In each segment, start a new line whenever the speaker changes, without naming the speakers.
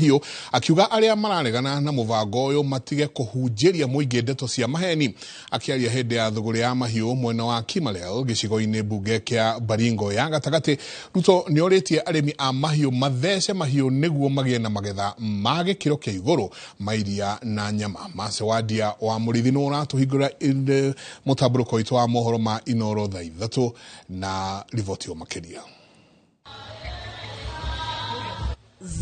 hiyo akiuga aria mararegana na muvango uyu matige kuhunjiria muingi ndeto cia maheni akiaria hindi ya thuguri ya mahiu mwena wa Kimalel gicigo-ini bunge kia Baringo ya gatagati. Ruto ni oritie arimi a mahiu mathece mahiu niguo magie na magetha ma gikiro kia iguru mairia na nyama. Macewadia wa murithi no uratuhingura mutamburuko itu wa mohoro ma Inoro thaa ithatu na riboti makiria.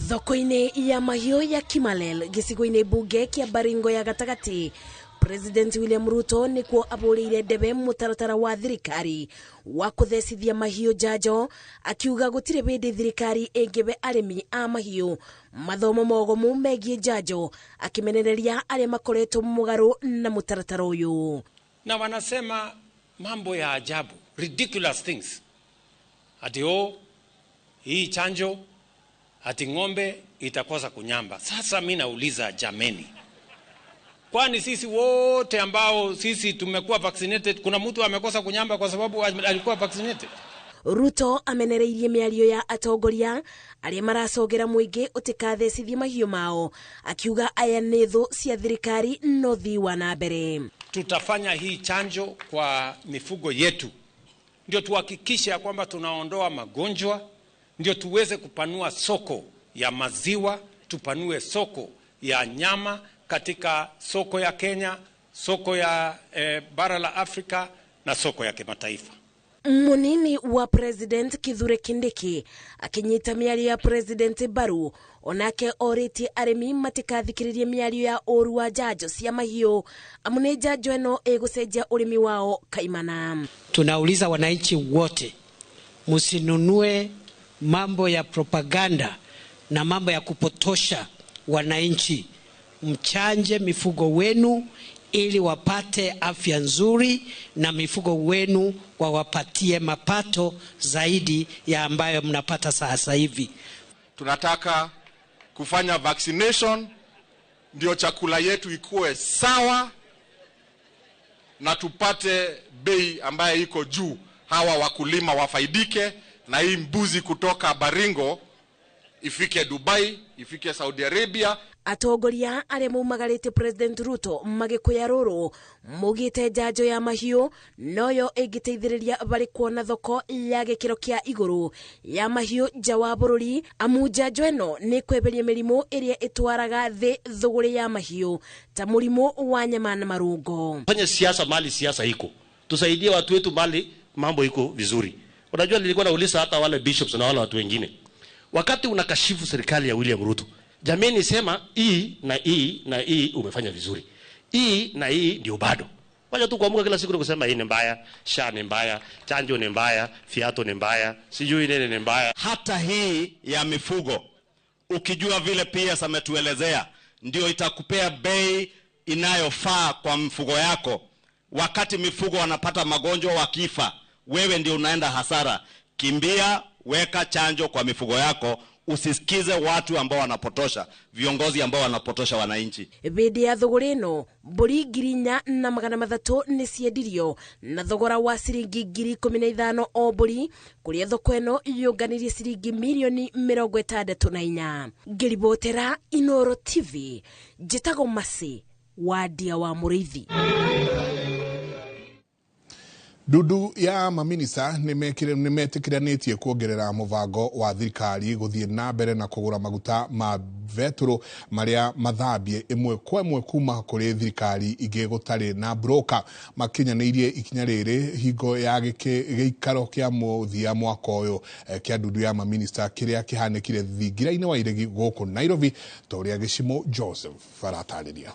Thoko-ini ya mahiu ya Kimalel gicigo-ini bunge kia Baringo ya gatagati, President William Ruto nikuo aburiire ndebe mutaratara wa thirikari wa kuthecithia mahiu njanjo, akiuga gutire bindi thirikari ingebe arimi a mahiu mathomo mogomu megie njanjo, akimenereria aria makoretwo mugaru na mutaratara uyu.
Na wanasema mambo ya ajabu, ridiculous things. Ati hii chanjo ati ng'ombe itakosa kunyamba. Sasa mimi nauliza jameni, kwani sisi wote ambao sisi tumekuwa vaccinated, kuna mtu amekosa kunyamba kwa sababu alikuwa vaccinated?
Ruto amenereirie miario ya atongoria aria maracogera muingi utikathecithie mahiu mao, akiuga aya ni thu cia thirikari no thiwa na mbere.
Tutafanya hii chanjo kwa mifugo yetu ndio tuhakikishe kwamba tunaondoa magonjwa, ndio tuweze kupanua soko ya maziwa, tupanue soko ya nyama katika soko ya Kenya, soko ya bara la Afrika na soko ya kimataifa.
Munini wa President Kithure Kindiki akinyita miario ya President Baru, onake oriti arimi matikathikiririe miario ya oru wa njanjo cia mahiu amune njanjo eno egucenjia urimi wao kaimana.
Tunauliza wananchi wote, musinunue mambo ya propaganda na mambo ya kupotosha wananchi. Mchanje mifugo wenu ili wapate afya nzuri na mifugo wenu wawapatie mapato zaidi ya ambayo mnapata sasa hivi.
Tunataka kufanya vaccination ndio chakula yetu ikuwe sawa na tupate bei ambayo iko juu, hawa wakulima wafaidike na hii mbuzi kutoka Baringo ifike Dubai, ifike Saudi Arabia.
Atongoria aria maumagarite President Ruto magikuya ruru mugite njanjo ya mahiu noyo ingiteithiriria bari kuona thoko ya gikiro kia iguru ya mahiu nja wa bururi, amu njanjo eno ni kweberia mirimu iria itwaraga thi thuguri ya mahiu ta murimu wa nyama na marungo.
Fanya siasa mali siasa iko, tusaidie watu wetu mali mambo iko vizuri. Unajua nilikuwa nauliza hata wale bishops na wale watu wengine, wakati unakashifu serikali ya William Ruto, jameni sema hii na hii na hii umefanya vizuri, hii na hii ndio bado. Wacha tu kuamka kila siku na kusema hii ni mbaya, sha ni mbaya, chanjo ni mbaya, fiato ni mbaya, sijui nini ni mbaya.
Hata hii ya mifugo ukijua vile pia ametuelezea ndio itakupea bei inayofaa kwa mfugo yako. Wakati mifugo wanapata magonjwa wakifa, wewe ndio unaenda hasara. Kimbia, weka chanjo kwa mifugo yako. Usisikize watu ambao wanapotosha, viongozi ambao wanapotosha wananchi.
Bidi ya thogora ino mburi ngirinya na magana mathatu ni ciendirio na thogora wa ciringi 15,000 o mburi, kuria thoko ino yunganirie ciringi milioni 64. Ngiribotera Inoro TV, njitago Masi wadia wa Muriithi.
Dudu ya maminisa nimetikiranitie kuongerera muvango wa thirikari guthie na mbere na kugura maguta ma vetro maria mathambie imwe kwa imwe kuma kuri thirikari ingi gutari na broker. Makinyanirie ikinya riri hingo ya giikaro kia muthia mwaka uyu kia dudu ya maminista kiria kihanikire thingira-ini wa iregi guku Nairobi, toria Gishimo Joseph faratariria.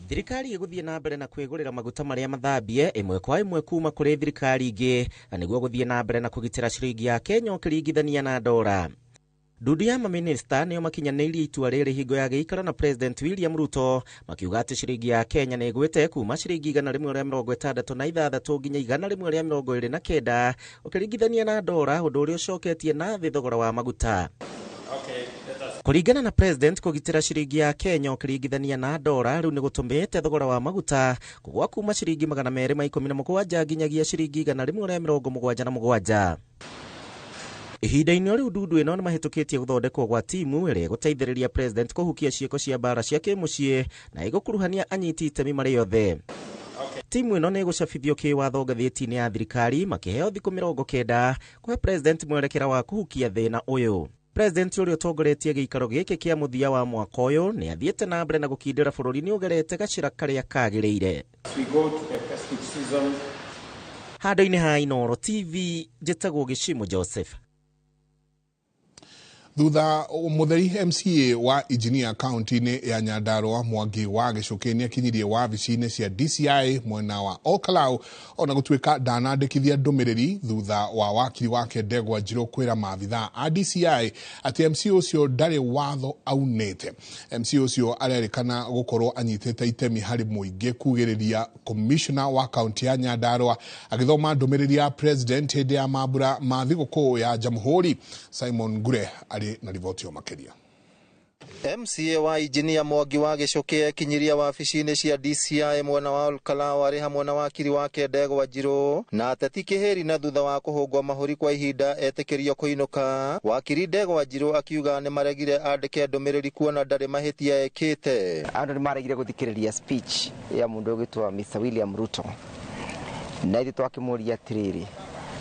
Thirikari iguthie na mbere na kwigurira maguta maria mathambie imwe kwa imwe kuma kuri thirikari ingi niguo guthie na mbere na kugitira ciringi ya Kenya ukiringithania na dola. Dudu ya maminista nio makinyanirie itua riri hingo ya giikaro na President William Ruto, makiuga ati ciringi ya Kenya ni igwite kuma ciringi 166 nginya 129 ukiringithania na dola, undu uria ucoketie na thi thogora wa maguta. Kuringana na President, kugitira ciringi ya Kenya ukiringithania na dola riu ni gutumite thogora wa maguta kugwa kuma ciringi 217 nginyagia ciringi 177. Ihinda-inĩ riu Dudu ĩno nĩmahĩtũkĩtie gũthondekwo gwa timu ĩrĩa gũteithĩrĩria president kũhukia ciĩko cia mbara cia kĩmũciĩ na ĩgũkuruhania anyiti itemi marĩ othe. Timu ĩno nĩ ĩgũcabithio kĩwatho ngathĩti-inĩ ya thirikari makĩheo thikũ 90 kũhe president mwerekera wa kũhukia thĩna ũyũ. President ũrĩa ũtongoretie gĩikaro gĩkĩ kĩa mũthia wa mwaka ũyũ nĩ athiĩte na mbere na gũkindĩra bũrũri nĩ ũgerete gacĩra karĩa kagĩrĩire. Handũ-inĩ ha Inooro TV, njĩtagwo Gĩchimũ Joseph.
Thutha mutheri MCA wa Engineer County-inĩ ya Nyandarua Mwangi wa Gĩchũkĩ nĩ akinyirie wabici-inĩ cia DCI mwena wa Olkalau ona gũtuĩka ndanandĩkithia ndũmĩrĩri thutha wa wakiri wake Ndegwa Njirũ kwĩra maabithaa a DCI atĩ MCA ũcio ndarĩ watho aunĩte. MCA ũcio arerĩkana gũkorwo anyitĩte itemi harĩ mũingĩ kugĩrĩria commissioner wa kaunti ya Nyandarua agĩthoma ndũmĩrĩri ya president hĩndĩ ya mambura ma thigũkũ ya Jamhuri. Simon Ngure na riboti makeria.
MCA wa Engineer Mwangi wa Gĩchũkĩ kinyiria wabici-inĩ cia DCI mwena wa Olkalau arĩ hamwe na wakiri wake Ndegwa Njirũ na ateti kĩhĩri na thutha wa kũhũngwo mahũri kwa ihinda etĩkĩrio kũinũka. Wakiri Ndegwa Njirũ akiuga nĩ maregire andĩke ndũmĩrĩri kuona ndarĩ mahĩtia ekĩte.
Andũ nĩ maregire gũthikĩrĩria speech ya mũndũ ũgĩtwa Mr. William Ruto na ithuĩ twakĩmũria atĩrĩrĩ,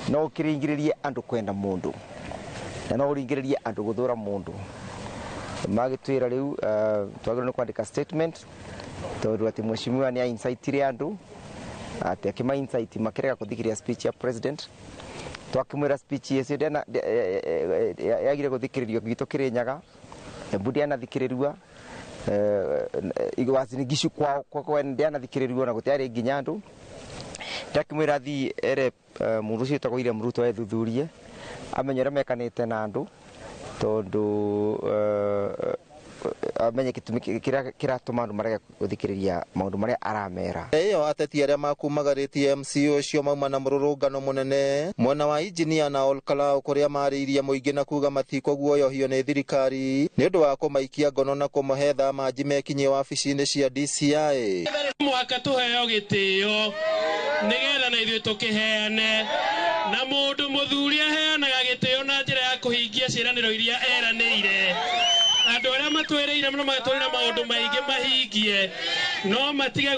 no ũkĩringĩrĩrie andũ kwenda mũndũ na no ũringĩrĩrie andũ gũthũra mũndũ. Magĩtwĩra rĩu twagĩrĩirwo nĩ kwandĩka statement tondũ atĩ mheshimiwa nĩ incitire andũ atĩ akĩma incite makĩrega gũthikĩrĩria speech ya president. Twakĩmwĩra speech icio yagire gũthikĩrĩrio gwitũ Kĩrĩnyaga ndianathikĩrĩrua igwacinigishu kwa ndianathikĩrĩrio na gũtiarĩ nginya andũ. Ndakĩmwĩra thiĩ ere mũndũ ũcio wĩtagwo William Ruto ethuthurie amenye ũrĩa mekanĩte na andũ tondũ amenye gĩtũmi kĩratũma andũ marege gũthikĩrĩria maũndũ marĩa aramera.
Ĩyo ateti arĩa makumagarĩtie MCA ũcio mauma na mũrũrũngano mũnene mwena wa Engineer na Olkalau kũrĩa marĩirie mũingĩ na kuga matikũguoyohio nĩ thirikari nĩ ũndũ wa kũmaikia ngono na kũmahe thamanji mekinyie wabici-inĩ cia DCI.
Mwaka tũheo gĩtĩo nĩgetha na ithuĩ tũkĩheane na mũndũ mũthuri aheanaga gĩtĩo na njĩra ya kũhingia ciĩranĩro iria eranĩire. Andũ arĩa matwĩrĩire mũno magatwĩra maũndũ maingĩ mahingie no matige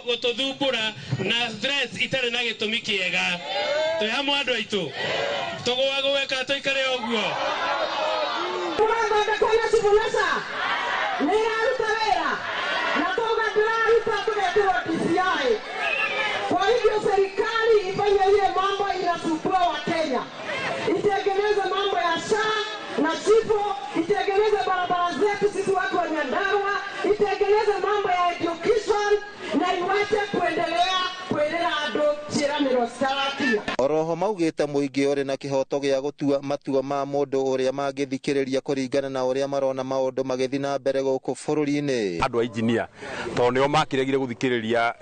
gũtũthumbũra na stress itarĩ na gĩtũmi kĩega. Twĩ hamwe andũ aitũ tũgũagũe kana tũikare ũguo.
Tũrathondeka na Sibunaca nĩ ĩraruta wĩra na tũga ndĩraruta tũgetĩrwo DCI. Kwa hivyo serikali ifanye ile mambo inasumbua Wakenya, itengeneze mambo ya SHA na SHIFO, itengeneze barabara zetu sisi watu wa Nyandarua, itengeneze mambo ya education na iwache kuendelea kwĩrĩra andũ ciĩranĩro citarakinya.
Oroho maugĩte mũingĩ ũrĩ na kĩhoto gĩa gũtua matua ma mũndũ ũrĩa mangĩthikĩrĩria kũringana na ũrĩa marona maũndũ magĩthiĩ na mbere gũkũ bũrũri-inĩ.
Andũ a engineer tondũ nĩo makĩregire gũthikĩrĩria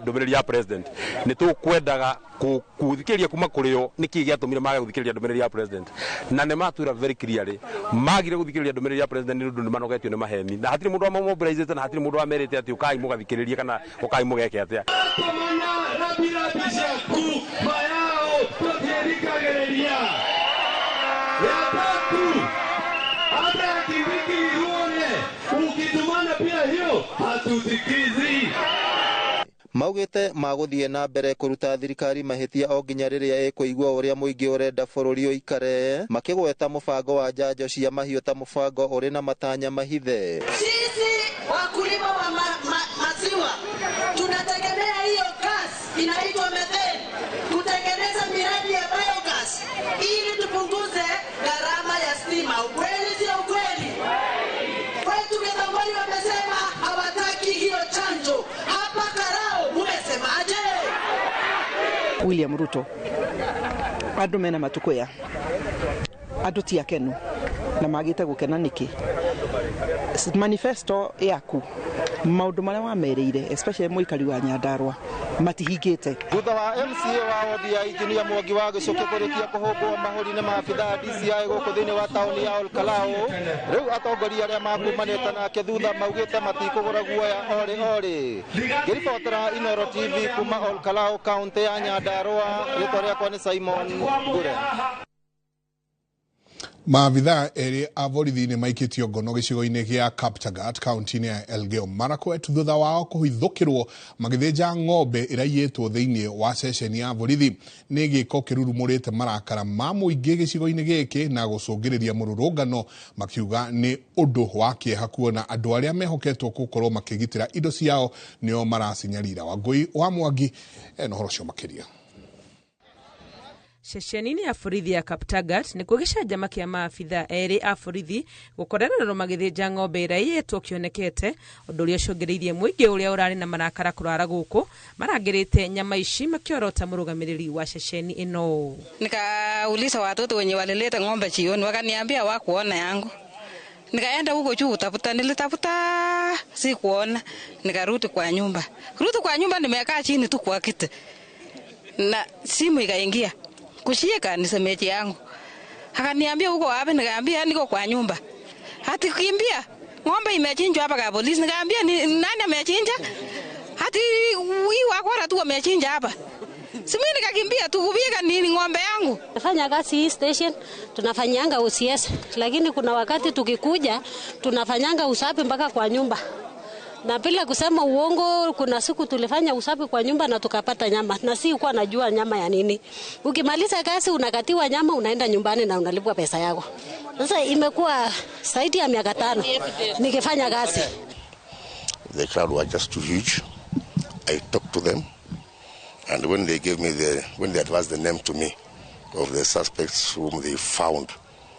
ndũmĩrĩri ya president nĩ tũkwendaga gũthikĩrĩria kuma kũrĩ o nĩkĩ gĩatũmire mage gũthikĩrĩria ndũmĩrĩri ya president na nĩ matwĩra very clearly magire gũthikĩrĩria ndũmĩrĩri ya president nĩ ũndũ nĩ manogetio nĩ maheni na hatirĩ mũndũ wa mobilizate na hatirĩ mũndũ wa merĩte atĩ ũkai mũgathikĩrĩria kana ũkai mũgeke atĩa.
Maugĩte magũthiĩ na mbere kũruta thirikari mahĩtia o nginya rĩrĩa ĩkũigua ũrĩa mũingĩ ũrenda bũrũri ũikare makĩgweta mũbango wa njanjo cia mahiũ ta mũbango ũrĩ na matanya mahithe.
Sisi wakulima wa maziwa tunategemea hiyo gas inaitwa methane kutengeneza miradi ya biogas ili tupunguze gharama ya stima. Ukweli sio ukweli? Kwetu Githunguri wamesema hawataki hiyo chanjo. Hapa Karao umesemaje?
William Ruto andũ mena matukũya andũ ti akenu na magĩte gũkena nĩkĩ. Manifesto yaku maũndũ marĩa wamerĩire especially mũikari wa Nyandarua matihingĩte.
Thutha wa MCA wa wodi ya Engineer Mwangi wa Gĩchũkĩ kũrĩkia kũhũngwo mahũri nĩ maabithaa DCI gũkũ thĩinĩ wa taũni ya Olkalau, rĩu atongoria arĩa makumanĩte nake thutha maugĩte matikũgũra guoya orĩ. Ngĩribotera Inooro TV kuma Olkalau kaunti ya Nyandarua, rĩtwa rĩakwa nĩ Simon Ngure.
Maabitha eri a borithi nĩ maikĩtio ngono gĩcigo-inĩ gĩa Kaptagat kaunti-inĩ ya Elgeyo Marakwet thutha wao kũhithũkĩrwo magĩthĩnja ng'ombe ĩraiyĩtwo thĩinĩ wa ceceni ya borithi. Nĩ gĩko kĩrurumũrĩte marakara ma mũingĩ gĩcigo-inĩ gĩkĩ na gũcũngĩrĩria mũrũrũngano, makiuga nĩ ũndũ wa kĩeha kuona andũ arĩa mehoketwo gũkorwo makĩgitĩra indo ciao nĩo maracinyarira. Wangui wa Mwangi ena ũhoro ũcio makĩria.
Ceceni-inĩ ya borithi ya Kaptagat nĩkuo gĩcanjama kĩa maabitha erĩ a borithi gũkorererwo magĩthĩnja ng'ombe ĩrĩa ĩiyĩtwo kĩonekete, ũndũ ũrĩa ũcũngĩrĩirie mũingĩ ũrĩa ũrarĩ na marakara kũrara gũkũ marangĩrĩte nyama ici makiorota mũrũgamĩrĩri wa ceceni ĩno.
Nikauliza watoto wenye walileta ng'ombe jioni, wakaniambia hawakuona yangu. Nikaenda huko juu kutafuta, nilitafuta si kuona, nikarudi kwa nyumba. Kurudi kwa nyumba nimekaa chini tu kwa kiti na simu ikaingia kushika nisemeji yangu. Akaniambia huko wapi? Nikaambia niko kwa nyumba. Hati kimbia ng'ombe imechinjwa hapa kwa polisi. Nikaambia nani amechinja? Hati huyu wakora tu amechinja hapa. Simi nikakimbia tu kupiga nini ng'ombe yangu.
Nafanya kazi hii station, tunafanyanga OCS, lakini kuna wakati tukikuja tunafanyanga usafi mpaka kwa nyumba. Na bila kusema uongo, kuna siku tulifanya usafi kwa nyumba na tukapata nyama. Na si kuwa najua nyama ya nini. Ukimaliza kazi unakatiwa nyama, unaenda nyumbani na unalipwa pesa yako. Sasa imekuwa zaidi ya miaka 5 nikifanya kazi.
The crowd were just too huge. I talked to them, and when they advised the name to me of the suspects whom they found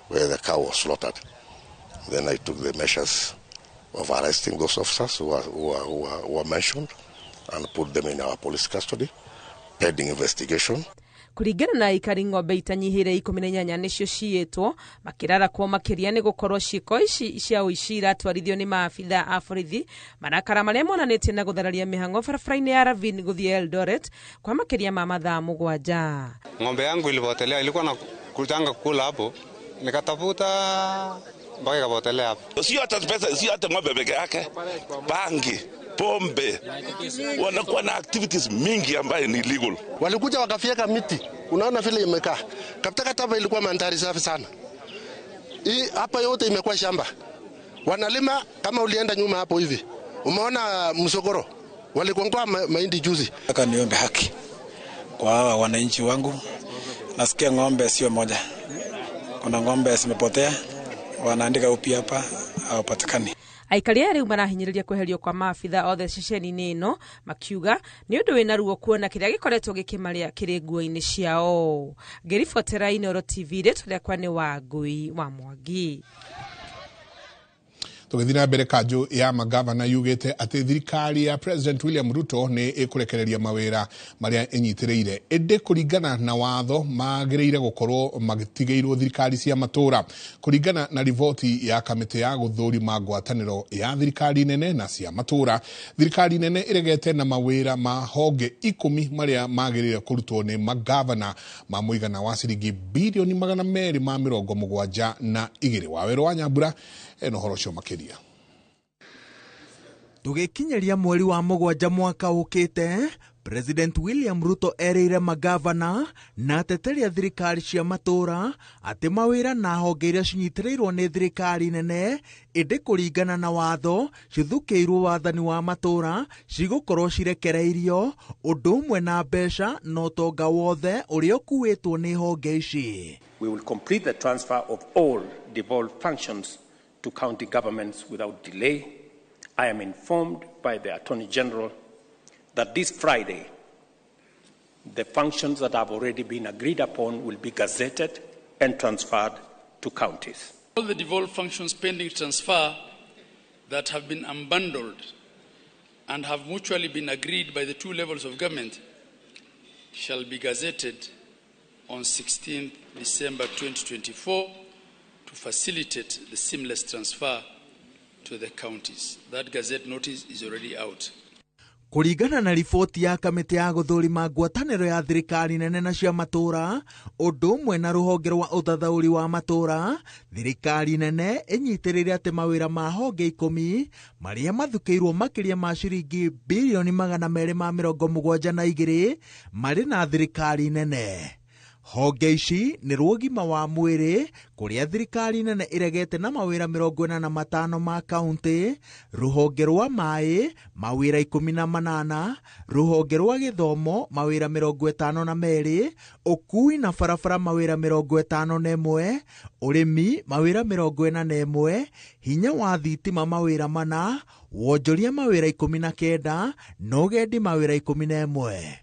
where the cow was slaughtered, then I took the measures of arresting those officers who were mentioned and put them in our police custody pending investigation.
Kuringana na ikari ng'ombe itanyihire 18 nicio ciĩtwo makirara kwa makiria ni gukorwo ciiko ici cia uici iratwarithio ni maabitha a borithi, marakara marĩa monanĩtie na guthararia mĩhang'o barabara-inĩ ya Ravine gũthiĩ Eldoret kwa makiria ma mathaa 7.
Ng'ombe yangu ilipotelea, ilikuwa na kutanga kula hapo, nikatafuta mpaka ikapotelea hapo.
Sio hata pesa, sio hata ng'ombe peke yake, bangi, pombe, wanakuwa na activities mingi ambayo ni illegal.
Walikuja wakafieka miti, unaona vile imekaa. Kaptagat hapa ilikuwa mandhari safi sana. Hii hapa yote imekuwa shamba. Wanalima kama ulienda nyuma hapo hivi. Umeona msogoro? Walikongoa mahindi juzi.
Nataka niombe haki kwa wananchi wangu. Nasikia ng'ombe sio moja. Kuna ng'ombe zimepotea. Wanaandika upya hapa hawapatikani.
Aikari rĩu marahinyĩrĩria kweherio kwa maabitha othe ceceni-inĩ ĩno makiuga nĩ ũndũ wĩna ruo kuona kĩrĩa gĩkoretwo gĩkĩmarĩa kĩrĩ nguo-inĩ ciao. Ngĩribotera Inooro TV rĩtwa rĩakwa nĩ Wangui wa Mwangi.
Tũgĩthiĩ na mbere, kanjũ ya magavana yugĩte atĩ thirikari ya President William Ruto nĩ ĩkũrekereria mawĩra marĩa ĩnyitĩrĩire, ĩndĩ kũringana na watho magĩrĩire gũkorwo magĩtigĩirwo thirikari cia matũra. Kũringana na riboti ya kamĩtĩ ya gũthũrima ngwatanĩro ya thirikari nene na cia matũra, thirikari nene ĩregete na mawĩra ma honge 10 marĩa magĩrĩire kũrutwo nĩ magavana ma mũigana wa ciringi bilioni 272. Waweru wa Nyambura eno horo cio makĩria.
Tũgĩkinyeria mweri wa 7 mwaka ũkĩte, President William Ruto erĩire magavana na ateteri a thirikari cia matũra atĩ mawĩra na honge iria cinyitĩrĩirwo nĩ thirikari nene ĩndĩ kũringana na watho cithukĩirwo wathani wa matũra cigũkorwo cirekereirio ũndũ ũmwe na mbeca na ũtonga wothe ũrĩa ũkuĩtwo nĩ honge ici.
We will complete the transfer of all devolved functions to county governments without delay. I am informed by the Attorney General that this Friday, the functions that have already been agreed upon will be gazetted and transferred to counties.
All the devolved functions pending transfer that have been unbundled and have mutually been agreed by the two levels of government shall be gazetted on 16th December 2024 to facilitate the seamless transfer to the counties. That gazette notice is already out.
Kũringana na riboti ya kamĩtĩ ya gũthũrima ngwatanĩro ya thirikari nene na cia matũra, ũndũ ũmwe na rũhonge rwa ũthathaũri wa matũra, thirikari nene ĩnyitĩrĩire atĩ mawĩra ma honge 10 marĩa mathukĩirwo makĩria ma ciringi bilioni 272 marĩ na thirikari nene. Honge ici nĩ rũgima wa mwĩrĩ kũrĩa thirikari nene ĩregete na mawĩra 45 ma kaunti, rũhonge rwa maĩ mawĩra 18, rũhonge rwa gĩthomo mawĩra 52, ũkui na barabara mawĩra 51, ũrĩmi mawĩra 41, hinya wa thitima mawĩra 4, wonjoria mawĩra 19 na ũgendi mawĩra 11.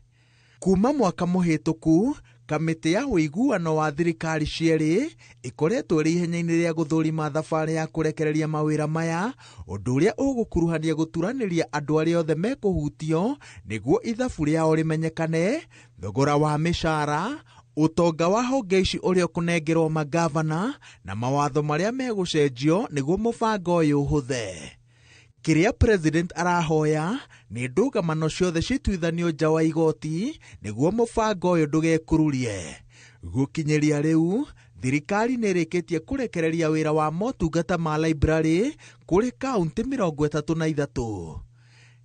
Kuma mwaka mũhĩtũku, kamĩtĩ ya ũiguano wa thirikari cierĩ ĩkoretwo ĩrĩ ihenya-inĩ rĩa gũthũrima thabarĩ ya kũrekereria mawĩra maya, ũndũ ũrĩa ũgũkuruhania gũturanĩria andũ arĩa othe mekũhutio nĩguo ithabu rĩao rĩmenyekane, thogora wa mĩcara, ũtonga wa honge ici ũrĩa ũkũnengerwo magavana na mawatho marĩa megũcenjio nĩguo mũbango ũyũ ũhũthe. Kĩrĩa president arahoya nĩ ndũgamano ciothe cituithanio nja wa igoti nĩguo mũbango ũyũ ndũgekururie. Gũkinyĩria rĩu, thirikari nĩ ĩrĩkĩtie kũrekereria wĩra wa motungata ma library kũrĩ kaunti 33.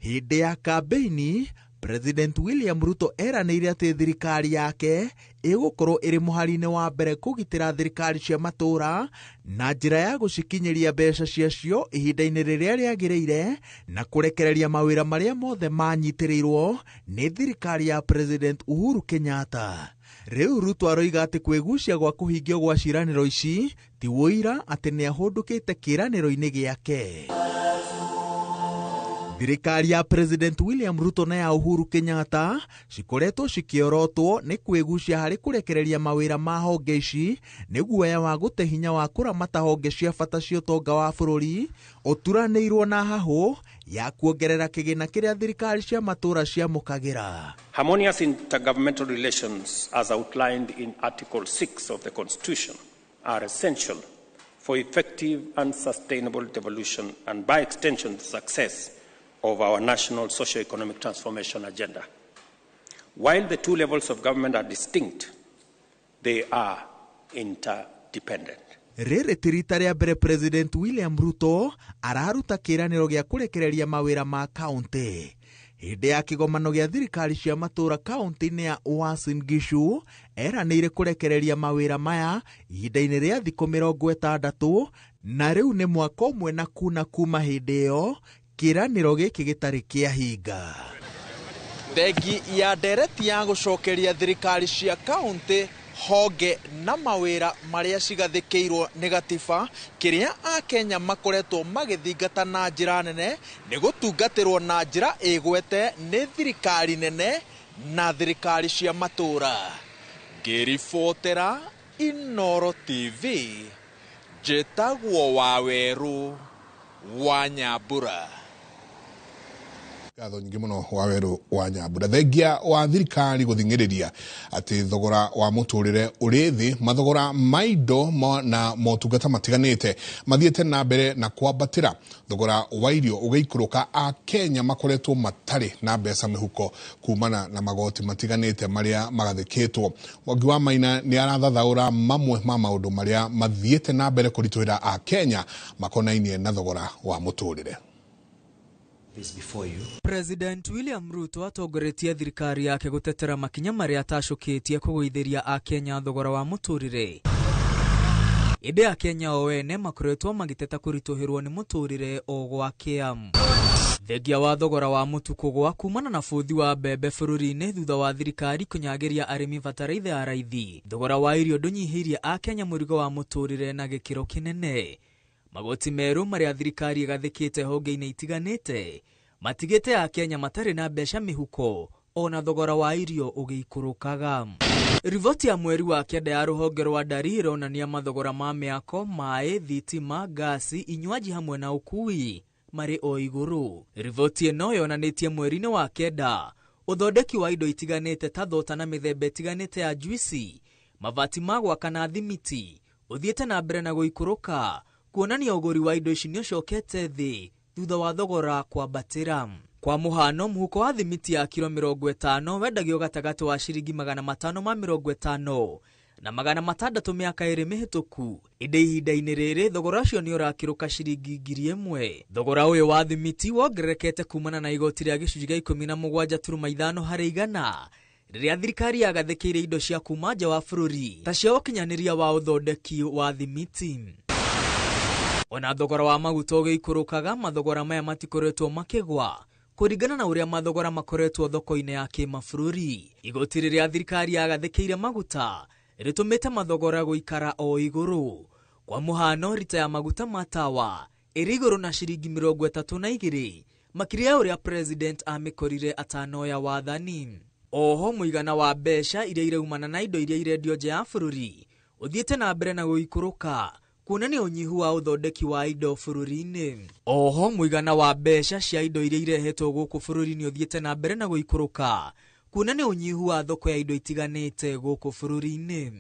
Hĩndĩ ya kambeini, President William Ruto eranĩire atĩ thirikari yake ĩgũkorwo ĩrĩ mũhari-inĩ wa mbere kũgitĩra thirikari cia matũũra na njĩra ya gũcikinyĩria mbeca ciacio ihinda-inĩ rĩrĩa rĩagĩrĩire na kũrekereria mawĩra marĩa mothe manyitĩrĩirwo nĩ thirikari ya President Uhuru Kenyatta. Rĩu Ruto aroiga atĩ kwĩgucia gwa kũhingio gwa ciĩranĩro ici ti wũira atĩ nĩ ahũndũkĩte kĩĩranĩro-inĩ gĩake. Thirikari ya President William Ruto na ya Uhuru Kenyatta cikoretwo cikĩorotwo nĩ kwĩgucia harĩ kũrekereria mawĩra ma honge ici nĩ guoya wa gũte hinya wa kũramata honge cia bata cia ũtonga wa bũrũri ũturanĩirwo na hahũ ya kuongerera kĩgĩna kĩrĩa thirikari cia matũũra ciamũkagĩra.
Harmonious intergovernmental relations as outlined in Article 6 of the Constitution are essential for effective and sustainable devolution and by extension the success of our national socio-economic transformation agenda. While the two levels of government are distinct, they are interdependent.
Rĩrĩ ti rita rĩa mbere President William Ruto araruta kĩĩranĩro gĩa kũrekereria mawĩra ma kaunti. Hĩndĩ ya kĩgomano gĩa thirikari cia matũũra kaunti-inĩ ya Uasin Gishu, eranĩire kũrekereria mawĩra maya ihinda-inĩ rĩa thikũ 60, na rĩu nĩ mwaka ũmwe na kuma hĩndĩ ĩyo, kĩĩranĩro gĩkĩ gĩtarĩ kĩahinga. Thengi ya ndereti ya gũcokeria thirikari cia kaunti honge na mawĩra marĩa cigathĩkĩirwo nĩ gatiba, kĩrĩa Akenya makoretwo magĩthingata na njĩra nene nĩ gũtungatĩrwo na njĩra ĩgwete nĩ thirikari nene na thirikari cia matũũra. Ngĩribotera Inooro TV, njĩtagwo Waweru wa Nyambura.
Gatho nyingĩ mũno Waweru wa Nyambura. Thengia wa thirikari gũthingĩrĩria atĩ thogora wa mũtũrĩre ũrĩ thĩ, mathogora ma indo na motungata matiganĩte mathiĩte na mbere na kwambatĩra, thogora wa irio ũgĩikũrũka, Akenya makoretwo matarĩ na mbeca mĩhuko kumana na magoti matiganĩte marĩa magathĩkĩtwo. Mwangi wa Maina nĩ arathathaũra mamwe ma maũndũ marĩa mathiĩte na mbere kũritũhĩra Akenya makonainie na thogora wa mũtũrĩre.
President William Ruto atongoretie thirikari yake gũtetera makinya marĩa atacũkĩtie kũgũithĩria Akenya thogora wa mũtũrĩre. Ĩndĩ Akenya o ene makoretwo magĩteta kũritũhĩrwo nĩ mũtũrĩre o gwakĩa. Thengia wa thogora wa mũtu kũgũa kumana na bũthi wa mbembe bũrũri-inĩ thutha wa thirikari kũnyagĩria arĩmi bataraitha ya raithi, thogora wa irio ndũnyihĩirie Akenya mũrigo wa mũtũrĩre na gĩkĩro kĩnene. Magoti merũ marĩa thirikari ĩgathĩkĩte honge-inĩ itiganĩte matigĩte Akenya matarĩ na mbeca mĩhuko, ona thogora wa irio ũgĩikũrũkaga. Riboti ya mweri wa kenda ya rũhonge rwa ndari ĩronania mathogora ma mĩako, maĩ, thitima, gasi, inywaji hamwe na ũkui marĩ o igũrũ. Riboti ĩno yonanĩtie mweri-inĩ wa kenda ũthondeki wa indo itiganĩte ta thota na mĩthemba itiganĩte ya juici, mabati ma gwaka na thimiti ũthiĩte na mbere na gũikũrũka, kuonania ũgũri wa indo ici nĩũcokete thĩ thutha wa thogora kwambatĩra. Kwa mũhano, mũhuko wa thimiti ya kilo 50 wendagio gatagatĩ wa ciringi 550 na 600 mĩaka ĩrĩ mĩhĩtũku. Ĩndĩ ihinda-inĩ rĩrĩ thogora ũcio nĩ ũrakĩrũka ciringi 1000. Thogora ũyũ wa thimiti wongererekete kumana na igoti rĩa gĩcunjĩ gĩa 17.5 harĩ igana rĩrĩa thirikari yagathĩkĩire indo cia kuma nja wa bũrũri ta cia ũkinyanĩria wa ũthondeki wa thimiti. Ona thogora wa maguta ũgĩikũrũkaga, mathogora maya matikoretwo makĩgwa kũringana na ũrĩa mathogora makoretwo thoko-inĩ ya kĩmabũrũri. Igoti rĩrĩa thirikari yagathĩkĩire maguta rĩtũmĩte mathogora gũikara o igũrũ. Kwa mũhano, rita ya maguta matawa ĩrĩ igũrũ na ciringi 32 makĩria ũrĩa president amĩkorire atanoya wathani. Oho mũigana wa mbeca iria iraumana na indo iria irendio nja ya bũrũri ũthiĩte na mbere na gũikũrũka, kuonania ũnyihu wa ũthondeki wa indo bũrũri-inĩ. Oho mũigana wa mbeca cia indo iria irehetwo gũkũ bũrũri-inĩ ũthiĩte na mbere na gũikũrũka, kuonania ũnyihu wa thoko ya indo itiganĩte gũkũ bũrũri-inĩ.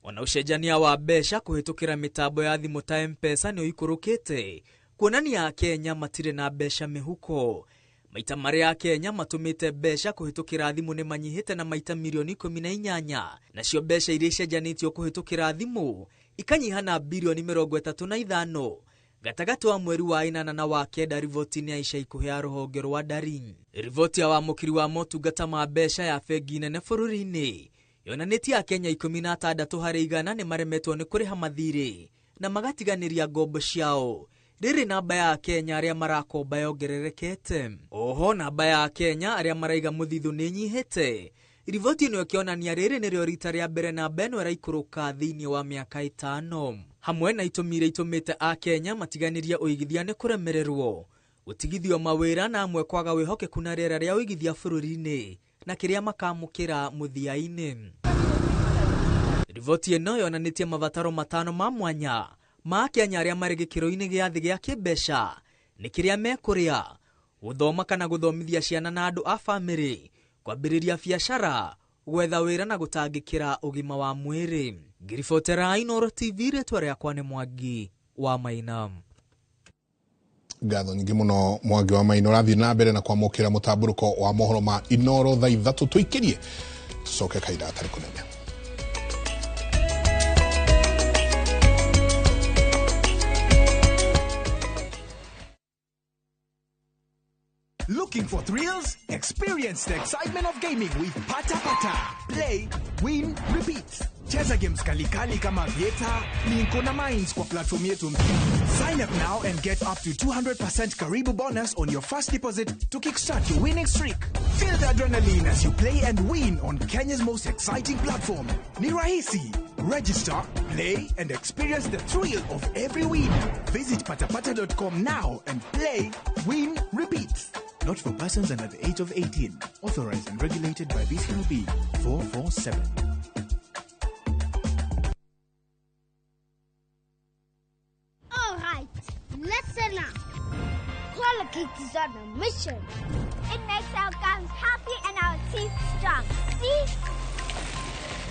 Ona ũcenjania wa mbeca kũhetũkĩra mĩtambo ya thimũ ta M-Pesa nĩ ũikũrũkĩte, kuonania Kenya matirĩ na mbeca mĩhuko. Maita marĩa Akenya matũmĩte mbeca kũhetũkĩra thimũ nĩ manyihĩte na maita milioni 18, nacio mbeca iria icenjanĩtio kũhetũkĩra thimũ ikanyiha na bilioni 35 gatagatĩ wa mweri wa 8 na wa 9, riboti-inĩ ya ica ikuhĩ ya rũhonge rwa Daring. Riboti ya wamũkĩri wa motungata ma mbeca ya bengi nene bũrũri-inĩ yonanĩtie Akenya 16% nĩ maremetwo nĩ kũrĩha mathirĩ na magatiganĩria ngombo ciao. Rĩrĩ namba ya Akenya arĩa marakomba yongererekete. Oho namba ya Akenya arĩa maraiga mũthithũ nĩ nyihĩte. Riboti ĩno ĩkĩonania rĩrĩ nĩrĩo rita rĩa mbere namba ĩno ĩraikũrũka thĩinĩ wa mĩaka 5. Hamwe na itũmi iria itũmĩte Akenya matiganĩrie ũigithia nĩ kũremererwo, gũtigithio mawĩra na amwe kwaga wĩhokeku na rĩera rĩa ũigithia bũrũri-inĩ na kĩrĩa makamũkĩra mũthia-inĩ. Riboti ĩno yonanĩtie mabataro 5 ma mwanya ma Akenya arĩa marĩ gĩkĩro-inĩ gĩa thĩ gĩa kĩmbeca, nĩ kĩrĩa mekũrĩa, gũthoma kana gũthomithia ciana na andũ a bamĩrĩ, kwambĩrĩria biacara, gwetha wĩra na gũtangĩkĩra ũgima wa mwĩrĩ. Ngiribotera Inooro TV, rĩtwa rĩakwa nĩ Mwangi wa Maina.
Ngatho nyingĩ mũno Mwangi wa Maina, ũrathiĩ na mbere na kwamũkĩra mũtambũrũko wa mohoro ma Inooro thaa 3 tũikĩrie tũcoke kaida atarĩ kũnene.
Looking for thrills? Experience the excitement of gaming with Pata Pata. Play, win, repeat. Cheza games kali kama Vieta, Linko na Mines kwa platform yetu. Sign up now and get up to 200% Karibu bonus on your first deposit to kickstart your winning streak. Feel the adrenaline as you play and win on Kenya's most exciting platform. Ni rahisi. Register, play, and experience the thrill of every win. Visit patapata.com now and play, win, repeat. Not for persons under the age of 18. Authorized and regulated by BCLB 447.
All right, listen up. Collocates is on a mission. It makes our gums happy and our teeth strong. See?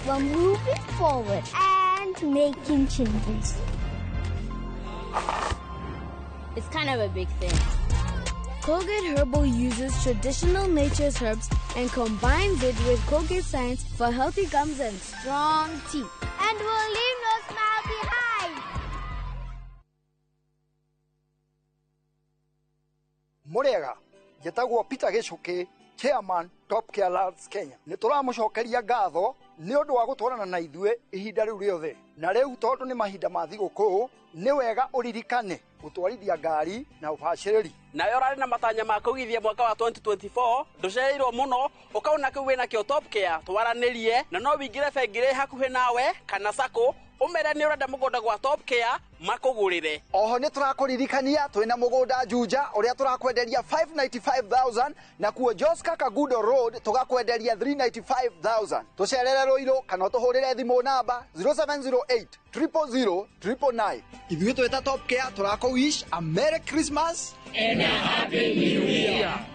We're moving forward and making changes.
It's kind of a big thing.
Colgate Herbal uses traditional nature's herbs and combines it with Colgate Science for healthy gums and strong teeth. And we'll leave no smile behind.
Murega, Jetagwo Peter Gichuki, Chairman, Top Care Labs Kenya. Nitũramũcokeria ngatho nĩ ũndũ wa gũtwarana na ithuĩ ihinda rĩu rĩothe. Na rĩu tondũ nĩ mahinda ma thigũkũ, nĩ wega ũririkane gũtwarithia ngari na ũbacĩrĩri.
Nayo rarĩ na matanya ma kũgithia mwaka wa 2024, ndũcereirwo mũno, ũkauna kĩu wĩna kĩo Top Care, twaranĩrie na no wingĩre bengi ĩrĩ hakuhĩ nawe kana sacco, ũmere nĩ ũrenda mũgũnda gwa Top Care makũgũrĩre.
Oho nĩ tũrakũririkania twĩna mũgũnda Juja ũrĩa tũrakwenderia 595,000 na kuo Joska Kagudo Road tũgakwenderia 395,000. Tũcerere Rũirũ kana tũhũrĩre thimũ namba 0708 000 999. Ithuĩ twĩta Top Care tũrakũwish a Merry Christmas
and a Happy. Happy New Year.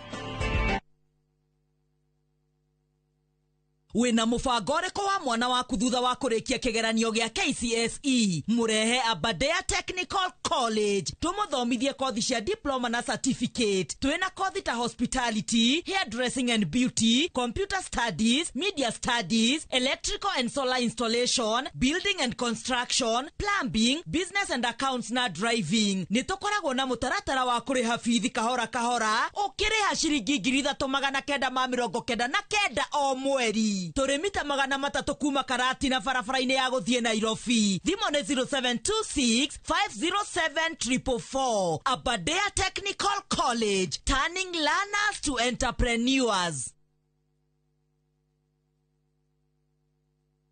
Wina mubango uriko wa mwana waku thutha wa kurikia kigeranio gia KCSE murehe Aberdare Technical College tumuthomithie kothi cia diploma na certificate. Twina kothi ta hospitality, hairdressing and beauty, computer studies, media studies, electrical and solar installation, building and construction, plumbing, business and accounts na driving. Nitukoragwo na mutaratara wa kuriha fithi kahora kahora ukiriha ciringi 3,999 o mweri. Turemita 300 kuma Karati na barabara-ini ya guthie Nairobi. Thimo ni 0726 507 444. Aberdare Technical College, turning learners to entrepreneurs.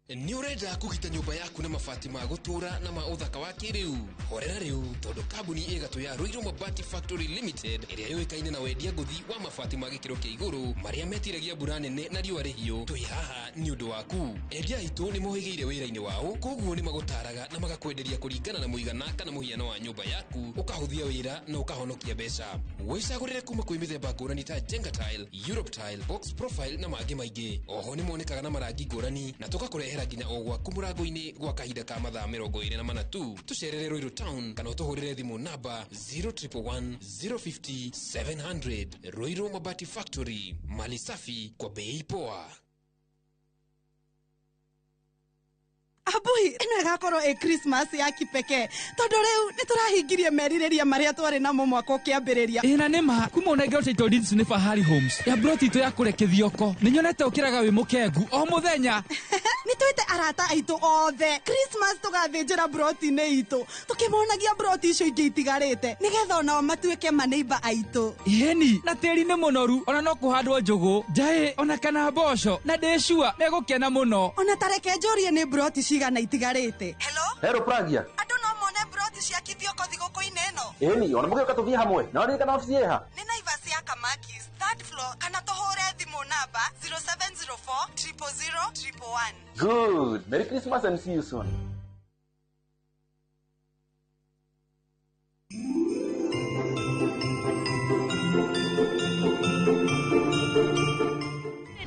Ni urenda kugita nyumba yaku na mabati ma gutura na ma uthaka wa kiriu. Horera riu tondu kambuni igatu ya Ruiru Mabati Factory Limited iria yoikaine na wendia nguthi wa mabati ma gikiro kia iguru maria metiragia mbura nene na riua rihio. Twi haha ni undu waku. Endia itu ni mohigeire wira-ini wao, koguo ni magutaraga na magakwenderia kuringana na muigana kana muhiano wa nyumba yaku, ukahuthia wira na ukahonokia mbeca. Wicagurire kuma kwi mithemba ngurani ta Jenga Tile, Europe Tile, Box Profile na mangi maingi. Oho ni monekaga na marangi ngurani na tugakurehera nginya o gwaku murango-ini gwa kahinda ka mathaa 24 tu. Tucerere Ruiru Town kana utuhurire thimu namba 0111 050 700. Ruiru Mabati Factory, mali safi kwa bei poa.
Abui, ino igakorwo Christmas ya kipekee. Tondu riu niturahingirie meririria maria twari namo mwaka ukiambiriria.
Ina nema kuma unenge uteito ndinsu ni Fahari Homes. Ya broti to yakurekethio ko. Ninyonete ukiraga wi mukengu o muthenya.
Nitwite arata aitu othe. Christmas tugathinjira broti ne itu. Tukimonagia broti icio ingi itigarite. Nigetha ona matuike maneiba aitu.
Yeni, na teri ne monoru. Ona no kuhandwo njugu. Jae ona kana mboco. Na ndeshua megukena muno.
Ona tareke njorie ni broti cigana itigarite.
Hello Pragia.
Andu no mone broti cia kithioko thiguku-ini ino.
Eni, ona muge katuvia hamwe. Na wani kana ofisi yeha.
Ni Naivas ya Kamakis, 3rd floor, kana tohore thimu namba 0704 000 111.
Good. Merry Christmas and see you soon.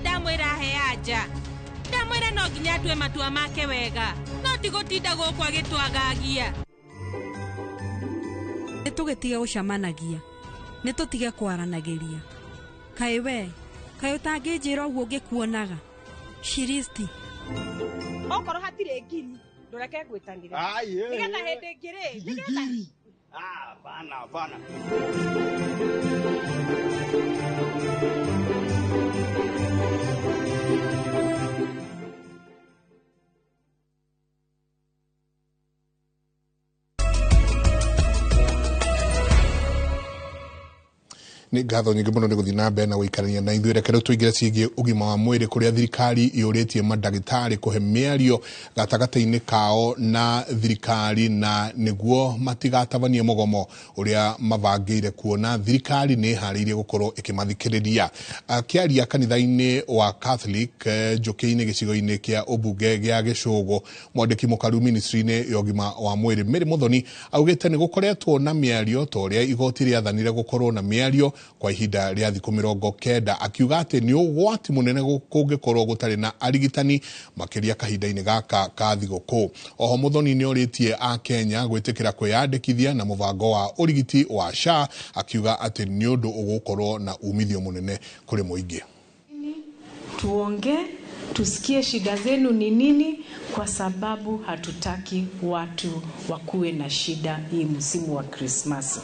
Ndamwira heaja. Ndamwira no nginya twe matua make wega. No tigotinda guku agitwagagia.
Nitugitige gucamanagia. Nitutige kwaranagiria. Kai we, kai utanginjira uguo ngikuonaga. Shiristi.
Okoro hatire ngiri. Ndureke ngwitanire. Nigetha hindi ngiri. Nigetha. Bana.
Ni ngatho nyingi muno ni guthii na mbere na guikarania na ithuĩ reke tuingire ciĩgiĩ ũgima wa mwĩrĩ kũrĩa thirikari yũrĩtie mandagĩtarĩ kũhe mĩario gatagatĩ-inĩ kao na thirikari na nĩguo matigatabanie mũgomo ũrĩa mabangĩire kuona thirikari nĩ ĩharĩirie gũkorwo ĩkĩmathikĩrĩria. Akĩaria kanitha-inĩ wa Catholic njũkĩ-inĩ gĩcigo-inĩ kĩa ũmbunge gĩa Gĩcũgũ, mwandĩki mũkaru ministry-inĩ ya ũgima wa mwĩrĩ Mary Muthoni augĩte nĩ gũkoretwo na mĩario ta ũrĩa igoti rĩathanire gũkorwo na mĩario kwa ihinda rĩa thikũ 90, akiuga atĩ nĩ ũgwati mũnene kũngĩkorwo gũtarĩ na arigitani makĩria kahinda-inĩ gaka ka thigũkũ. Oho Muthoni nĩ orĩtie a Kenya gwĩtĩkĩra kwĩyandĩkithia na mũbango wa ũrigiti wa SHA, akiuga atĩ nĩ ũndũ ũgũkorwo na umithio mũnene kũrĩ mũingĩ.
Tuongee, tusikie shida zenu ni nini, kwa sababu hatutaki watu wakuwe na shida hii msimu wa Christmas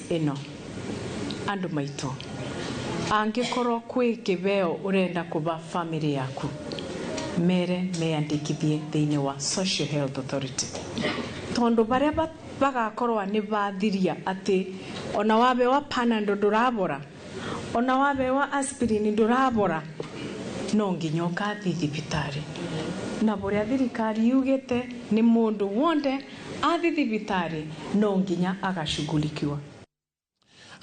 eno. Andu maito angikorwo kwi kibeo urenda kuba family yaku mere meyandikithie thiini wa Social Health Authority, tondu baria bagakorwa ni bathiria ati ona wabe wa Panadol ndurabora, ona wabe wa aspirin ndurabora, no nginya ukathi thibitari. Na buria thirikari yugite ni mundu wonde athi thibitari no nginya agashughulikiwa.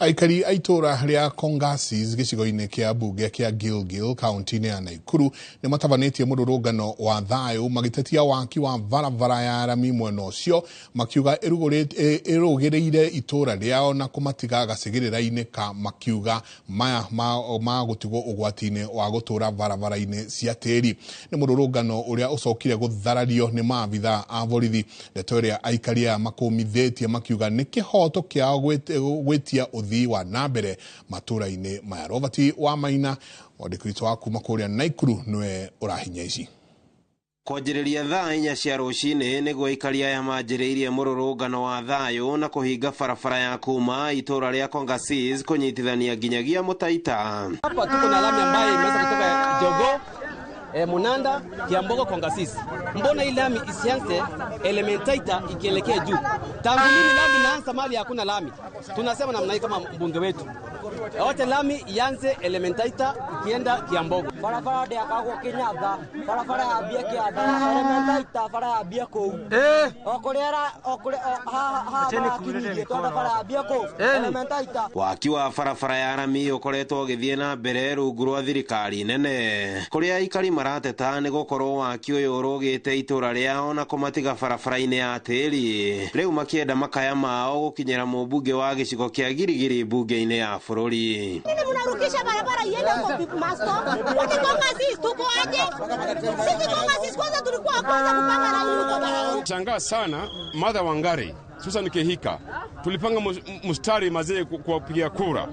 Aikari aitora ria Kongasis gicigo-ini kia bunge kia Gilgil kaunti-ini ya Naikuru ni matabanĩtie mũrũrũngano wa thayũ magĩtetia waki wa barabara ya Arami mwena ũcio makiuga ĩrũgĩrĩire itũra rĩao na kũmatiga gacigĩrĩra-inĩ ka makiuga maya ma gũtigwo ũgwati-inĩ wa gũtũra barabara-inĩ cia tĩri. Nĩ mũrũrũngano ũrĩa ũcokire gũtharario nĩ maabitha a borithi. Ndeto ĩrĩa aikari aya makũmithĩtie makiuga nĩ kĩhoto kĩao gwĩtia uthii wa nambere matũra-inĩ maya. Robert wa Maina wandĩki wa kuma kũrĩa Naikuru nĩwe ũrahinya ici.
Kwanjĩrĩria thaa 4 cia rũcinĩ nĩguo aikari aya manjĩrĩirie mũrũrũngano wa thayũ na kũhinga barabara ya kuma itũra rĩa Kongasis kũnyitithania nginyagia Mũtaita.
Hapa tuko na lami ambayo imeweza kutoka Jogo Munanda Kiambogo Kongasis. Mbona hii lami isianze Elementaita ikielekea juu? Tangu lini lami inaanza mali hakuna lami? Tunasema namna hii kama mbunge wetu. Wote lami ianze Elementaita ikienda Kiambogo.
Barabara ndio akagwo Kinyatha, barabara ya bia Kiatha, Elementaita barabara ya bia ko. Okurera ha kinyi barabara ya bia ko. Elementaita.
Waki wa barabara ya Arami ukoretwo githie na mbere rungu rwa thirikari nene. Kuria aikari marateta nĩ gũkorwo waki ũyũ ũrũgĩte itũra rĩao na kũmatiga barabara-inĩ ya tĩri. Rĩu makĩenda makaya mao gũkinyĩra mũmbunge wa gĩcigo kĩa Girigiri mbunge-inĩ ya bũrũri.
Nini mnarukisha barabara iende kwa masto? Wote Kongasis tuko aje? Sisi Kongasis kwanza tulikuwa kwanza kupanga laini huko barabara.
Shangaa sana Martha Wangari Susan Kehika tulipanga mstari mazee kuwapigia kura.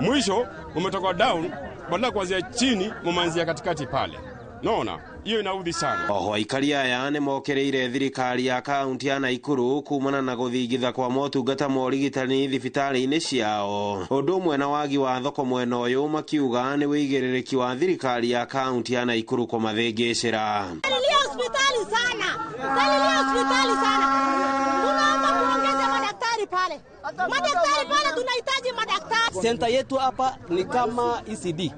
Mwisho umetoka down badala kuanzia chini mumanzia katikati pale. Naona hiyo inaudhi sana.
Oho aikari aya nĩ mokereire thirikari ya kaunti ya Naikuru kumana na gũthingitha kwa motungata ma ũrigitani thibitarĩ-inĩ ciao. Ũndũ ũmwe na wagi wa thoko mwena ũyũ makiuga nĩ wĩigĩrĩrĩki wa thirikari ya kaunti ya Naikuru kũmathĩngĩcĩra.
Salilia hospitali sana. Salilia hospitali sana. Tunaomba kuongeza madaktari pale. Madaktari pale tunahitaji madaktari.
Center yetu hapa ni kama ECD.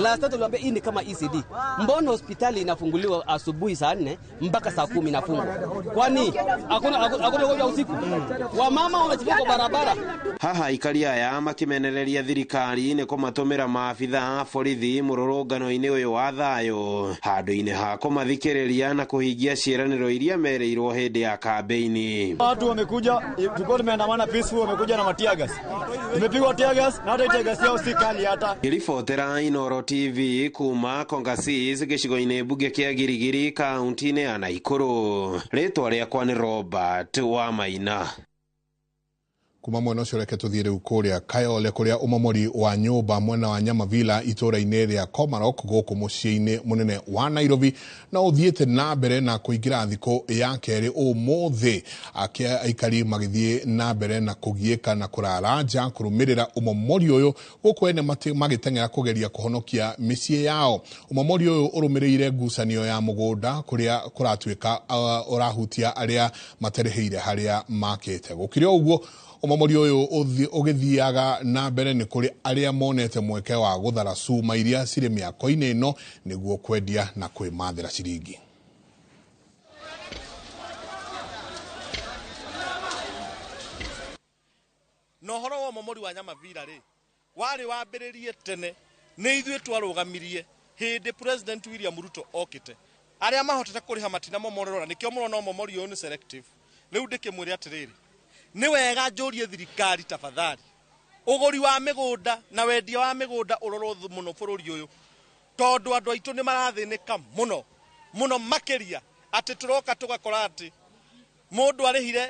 Last time tuliambia hii ni kama ECD. Mbona hospitali inafunguliwa asubuhi saa 4 mpaka saa 10 inafungwa? Kwani hakuna usiku? Wamama wamechukua barabara.
Haha aikari aya makimenereria thirikari nĩ kũmatũmĩra maabitha a borithi mũrũrũngano-inĩ ũyũ wa thayũ handũ-inĩ ha kũmathikĩrĩria na kũhingia ciĩranĩro iria merĩirwo hĩndĩ ya kampeini.
Watu wamekuja, tulikuwa tumeandamana peaceful, wamekuja na matiagas. Tumepigwa tiagas na hata tiagas yao si kali hata.
Ribotera Inooro TV kuma Kongasis gĩcigo-inĩ mbunge kĩa Girigiri kaunti-inĩ ya Naikuru. Rĩtwa rĩakwa nĩ Robert wa Maina.
Kuma mwena ũcio reke tũthiĩ rĩu kũrĩa Kayole kũrĩa ũmomori wa nyũmba mwena wa Nyamavila itũra-inĩ rĩa Komarok gũkũ mũciĩ-inĩ mũnene wa Nairobi na ũthiĩte na mbere na kũingĩra thikũ ya kerĩ ũmũthĩ. Aikari magĩthiĩ na mbere na kũgiĩka na kũrara nja kũrũmĩrĩra ũmomori ũyũ gũkũ ene magĩteng'era kũgeria kũhonokia mĩciĩ yao. Ũmomori ũyũ ũrũmĩrĩire ngucanio ya mũgũnda kũrĩa kũratuĩka ũrahutia arĩa materĩhĩire harĩa makĩte. Gũkĩrĩ ũguo ũmomori ũyũ ũgĩthiaga na mbere nĩ kũrĩ arĩa monete mweke wa gũthara cuma iria cirĩ mĩako-inĩ ĩno nĩguo kwendia na kwĩmathĩra ciringi.
No horo wa ũmomori wa Nyamavila rĩ warĩ wambĩrĩrie tene nĩ ithuĩ twarũgamirie hĩndĩ President William Ruto okĩte. Arĩa mahotete kũrĩha matina momorerwo nĩkĩo mũno no ũmomori ũyũ nĩ selective. Rĩu ndĩkĩmwĩre atĩrĩrĩ nĩ wega njũrie thirikari tafadhali ũgũri wa mĩgũnda na wendia wa mĩgũnda ũrorwo mũno bũrũri ũyũ tondũ andũ aitũ nĩ marathĩnĩka mũno makĩria atĩ tũroka tũgakora atĩ mũndũ arĩhire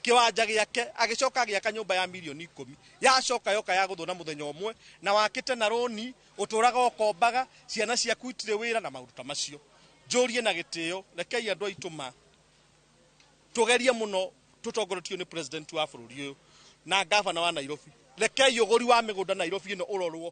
kĩwanja gĩake agĩcoka agĩaka nyũmba ya milioni 10 yacoka yoka ya gũthũna mũthenya ũmwe na wakĩte na roni ũtũraga ũkombaga ciana ciaku itirĩ wĩra na maũndũ ta macio. Njũrie na gĩtĩo rekei andũ aitũ tũgerie mũno tutongorotio ni president wa bũrũri ũyũ na gavana wa Nairobi. Rekei ũgũri wa mĩgũnda Nairobi ĩno ũrorwo.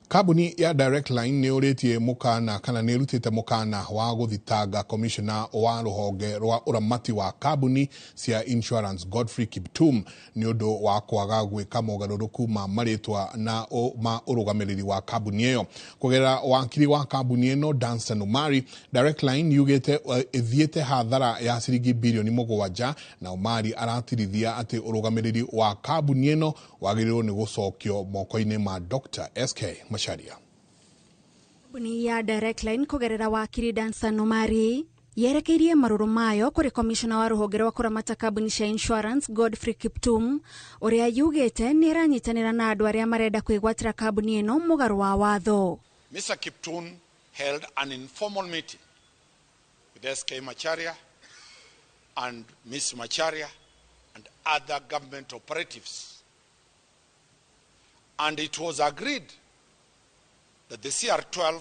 Kabuni ya Direct Line ni uretie mukana kana ni rutite mukana wa guthitanga commissioner wa ruhonge rwa uramati wa kabuni cia insurance Godfrey Kiptum ni undu wa kwaga gwika mogaruruku ma maritwa na ma urugamiriri wa kabuni iyo. Kugera wakiri wa kabuni ino Danstan Omari, Direct Line yugete ithiete hathara ya ciringi bilioni 7 na Omari aratirithia ati urugamiriri wa kabuni ino wagirirwo ni gucokio moko-ini ma Dr. SK Macharia.
Kabuni ya Direct Line kugerera wakiri Danstan Omari yerekeirie maruru mayo kuri commissioner wa ruhonge rwa kuramata kabuni cia insurance Godfrey Kiptum uria yugite ni iranyitanira na andu aria marenda kwigwatira kabuni ino mugaru wa watho.
Mr. Kiptum held an informal meeting with SK Macharia and Ms. Macharia and other government operatives, and it was agreed that the CR12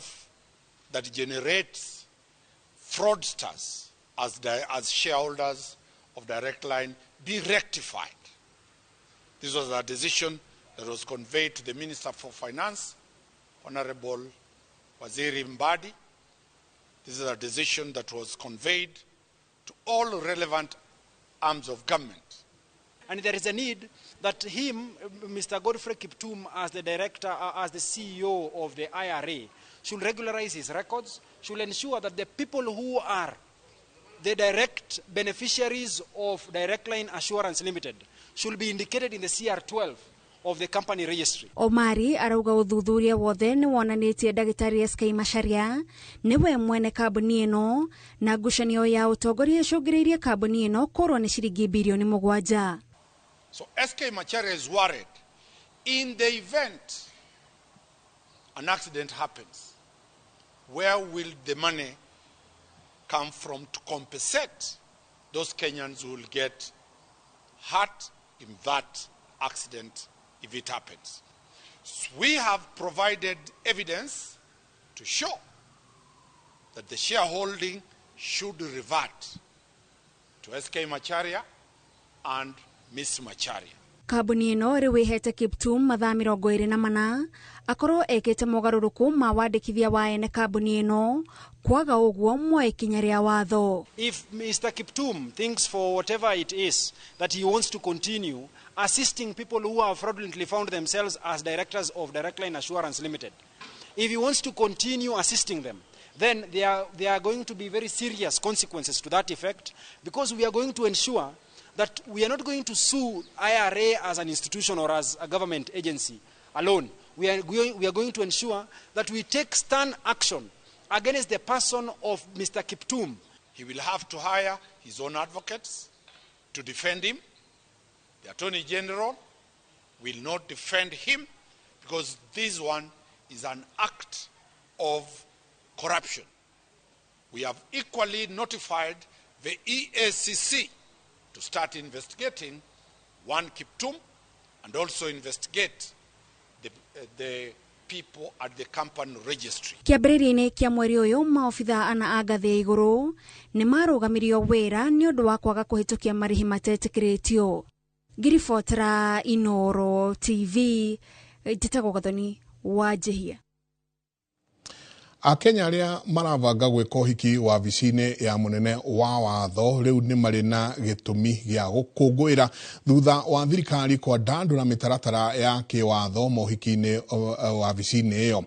that generates fraudsters as shareholders of Direct Line be rectified. This was a decision that was conveyed to the Minister for Finance, Honorable Waziri Mbadi. This is a decision that was conveyed to all relevant arms of government.
And there is a need that him, Mr. Godfrey Kiptum, as the director, as the CEO of the IRA, should regularize his records, should ensure that the people who are the direct beneficiaries of Direct Line Assurance Limited should be indicated in the CR12 of the company registry.
Omari arauga uthuthuria wothe ni wonanitie Dagitari SK Macharia niwe mwene kabuni ino na ngucanio ya utongoria icungiriirie kabuni ino korwo ni ciringi bilioni 7.
So SK Macharia is worried in the event an accident happens, where will the money come from to compensate those Kenyans who will get hurt in that accident if it happens? So we have provided evidence to show that the shareholding should revert to SK Macharia and Ms. Macharia.
Kabuni ino riwihete Kiptum mathaa 24 akorwo ekete mogaruruku ma wandikithia wa ene kabuni ino kwaga uguo mwa ikinya ria watho.
If Mr. Kiptum thinks for whatever it is that he wants to continue assisting people who have fraudulently found themselves as directors of Direct Line Assurance Limited, if he wants to continue assisting them, then there are going to be very serious consequences to that effect, because we are going to ensure that we are not going to sue IRA as an institution or as a government agency alone. We are going to ensure that we take stern action against the person of Mr. Kiptum.
He will have to hire his own advocates to defend him. The Attorney General will not defend him because this one is an act of corruption. We have equally notified the EACC to start investigating one Kiptum and also investigate the people at the company registry.
Kiambiririni kia mweri uyu maofitha ana agathi ya iguru ni marugamirio wira ni undu wa kwaga kuhitukia marihi matetikiritio. Girifotera Inoro TV Jitako Gathoni Wajehia.
Akenya aria maravanga gwika uhiki wa vicine ya munene wa watho riu ni mari na gitumi gia gukungwira thutha wa thirikari kwa dandura mitaratara ya kiwatho mohiki-ini wa vicine iyo.